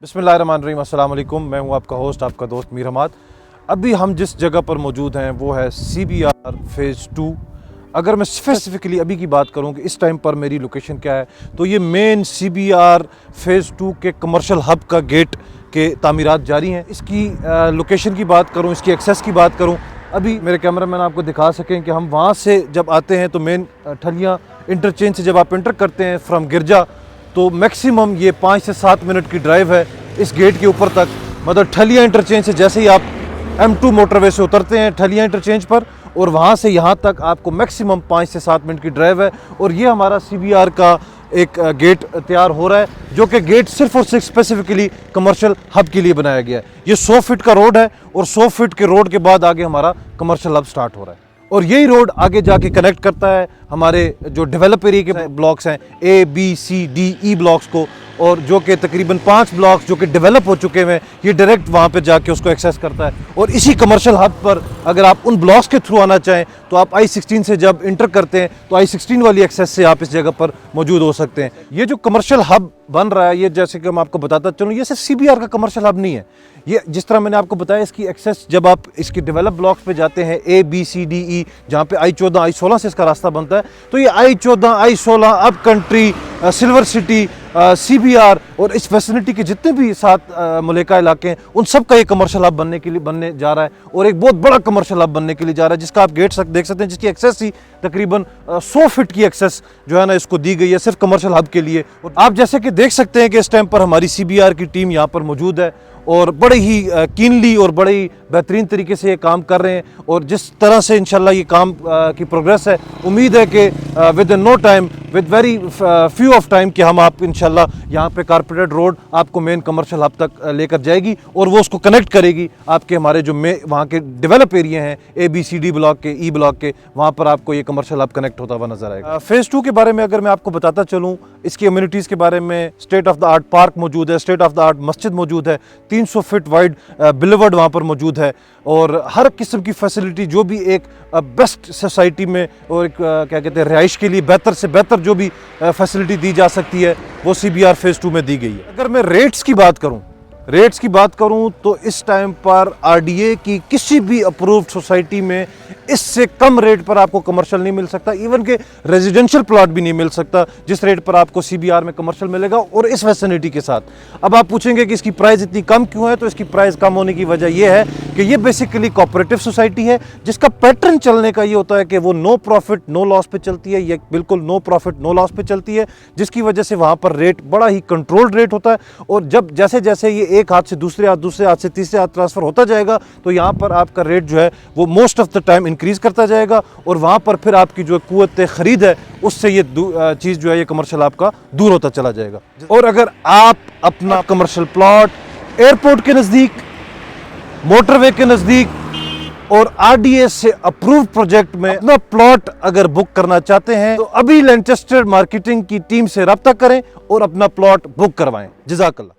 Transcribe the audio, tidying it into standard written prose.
बिस्मिल्लाहिर्रहमानिर्रहीम, अस्सलाम वालेकुम। मैं हूं आपका होस्ट, आपका दोस्त मीर हमाद। अभी हम जिस जगह पर मौजूद हैं वो है CBR फेज़ 2। अगर मैं स्पेसिफिकली अभी की बात करूं कि इस टाइम पर मेरी लोकेशन क्या है, तो ये मेन CBR फेज़ 2 के कमर्शियल हब का गेट के तामीरात जारी हैं। इसकी लोकेशन की बात करूं, इसकी एक्सेस की बात करूं, अभी मेरे कैमरामैन आपको दिखा सकें कि हम वहाँ से जब आते हैं तो मेन ठलियाँ इंटरचेंज से जब आप इंटर करते हैं फ्रॉम गिरजा, तो मैक्सिमम ये 5 से 7 मिनट की ड्राइव है इस गेट के ऊपर तक। मतलब ठलियाँ इंटरचेंज से जैसे ही आप M2 मोटरवे से उतरते हैं ठलियाँ इंटरचेंज पर, और वहाँ से यहाँ तक आपको मैक्सिमम 5 से 7 मिनट की ड्राइव है। और ये हमारा CBR का एक गेट तैयार हो रहा है, जो कि गेट सिर्फ और सिर्फ स्पेसिफिकली कमर्शियल हब के लिए बनाया गया है। ये 100 फीट का रोड है और 100 फीट के रोड के बाद आगे हमारा कमर्शियल हब स्टार्ट हो रहा है। और यही रोड आगे जाके कनेक्ट करता है हमारे जो डेवलप एरिया के ब्लॉक्स हैं A, B, C, D, E blocks को, और जो कि तकरीबन 5 ब्लॉक्स जो कि डेवलप हो चुके हैं, ये डायरेक्ट वहाँ पे जाके उसको एक्सेस करता है। और इसी कमर्शियल हब पर अगर आप उन ब्लॉक्स के थ्रू आना चाहें तो आप I-16 से जब इंटर करते हैं तो I-16 वाली एक्सेस से आप इस जगह पर मौजूद हो सकते हैं। ये जो कमर्शियल हब बन रहा है, ये जैसे कि मैं आपको बताता चलूँ, ये सिर्फ CBR का कमर्शियल हब नहीं है। ये जिस तरह मैंने आपको बताया, इसकी एक्सेस जब आप इसकी डेवलप ब्लॉक्स पे जाते हैं A, B, C, D, E, जहाँ पे I-14, I-16 से इसका रास्ता बनता है, तो ये I-14, I-16, up country, silver city, CBR और इस फैसिलिटी के जितने भी साथ मलेका इलाके हैं, उन सब का ये कमर्शियल हब बनने जा रहा है, और एक बहुत बड़ा कमर्शियल हब बनने के लिए जा रहा है, जिसका आप गेट देख सकते हैं, जिसकी एक्सेस ही तकरीबन 100 फीट की एक्सेस जो है ना इसको दी गई है सिर्फ कमर्शियल हब के लिए। और आप जैसे कि देख सकते हैं कि इस टाइम पर हमारी CBR की टीम यहाँ पर मौजूद है और बड़े ही कीनली और बड़े ही बेहतरीन तरीके से ये काम कर रहे हैं। और जिस तरह से इंशाल्लाह ये काम की प्रोग्रेस है, उम्मीद है कि within no time, with very few of time, कि हम आप इंशाल्लाह यहाँ पे कारपेटेड रोड आपको मेन कमर्शियल हब तक लेकर जाएगी, और वो उसको कनेक्ट करेगी आपके हमारे जो वहाँ के डेवलप एरिया हैं A, B, C, D block के, E ब्लॉक के, वहाँ पर आपको ये कमर्शियल हब कनेक्ट होता हुआ नजर आएगा। फेज़ 2 के बारे में अगर मैं आपको बताता चलूँ, इसकी अम्यूनिटीज़ के बारे में, state of the art park मौजूद है, स्टेट ऑफ द आर्ट मस्जिद मौजूद है, 300 फीट वाइड बिलवर्ड वहाँ पर मौजूद है, और हर किस्म की फैसिलिटी जो भी एक बेस्ट सोसाइटी में और एक क्या कहते हैं रिहाइश के लिए बेहतर से बेहतर जो भी फैसिलिटी दी जा सकती है वो CBR फेज़ 2 में दी गई है। अगर मैं रेट्स की बात करूं तो इस टाइम पर RDA की किसी भी अप्रूव्ड सोसाइटी में इससे कम रेट पर आपको कमर्शियल नहीं मिल सकता, इवन के रेजिडेंशियल प्लॉट भी नहीं मिल सकता जिस रेट पर आपको CBR में कमर्शियल मिलेगा, और इस फैसिलिटी के साथ। अब आप पूछेंगे कि इसकी प्राइस इतनी कम क्यों है, तो इसकी प्राइस कम होने की वजह यह है कि ये बेसिकली कोऑपरेटिव सोसाइटी है, जिसका पैटर्न चलने का ये होता है कि वो नो प्रॉफिट नो लॉस पे चलती है, ये बिल्कुल नो प्रॉफिट नो लॉस पे चलती है, जिसकी वजह से वहाँ पर रेट बड़ा ही कंट्रोल्ड रेट होता है। और जब जैसे जैसे ये एक हाथ से दूसरे हाथ से तीसरे हाथ ट्रांसफर होता जाएगा, तो यहाँ पर आपका रेट जो है वो most of the time increase करता जाएगा, और वहाँ पर फिर आपकी जो कुव्वत खरीद है उससे ये चीज़ जो है ये कमर्शियल आपका दूर होता चला जाएगा। और अगर आप अपना कमर्शियल प्लॉट एयरपोर्ट के नज़दीक, मोटरवे के नज़दीक और RDA से अप्रूव्ड प्रोजेक्ट में अपना प्लॉट अगर बुक करना चाहते हैं, तो अभी लैनचेस्टर मार्केटिंग की टीम से रब्ता करें और अपना प्लॉट बुक करवाएं। जज़ाकल्लाह।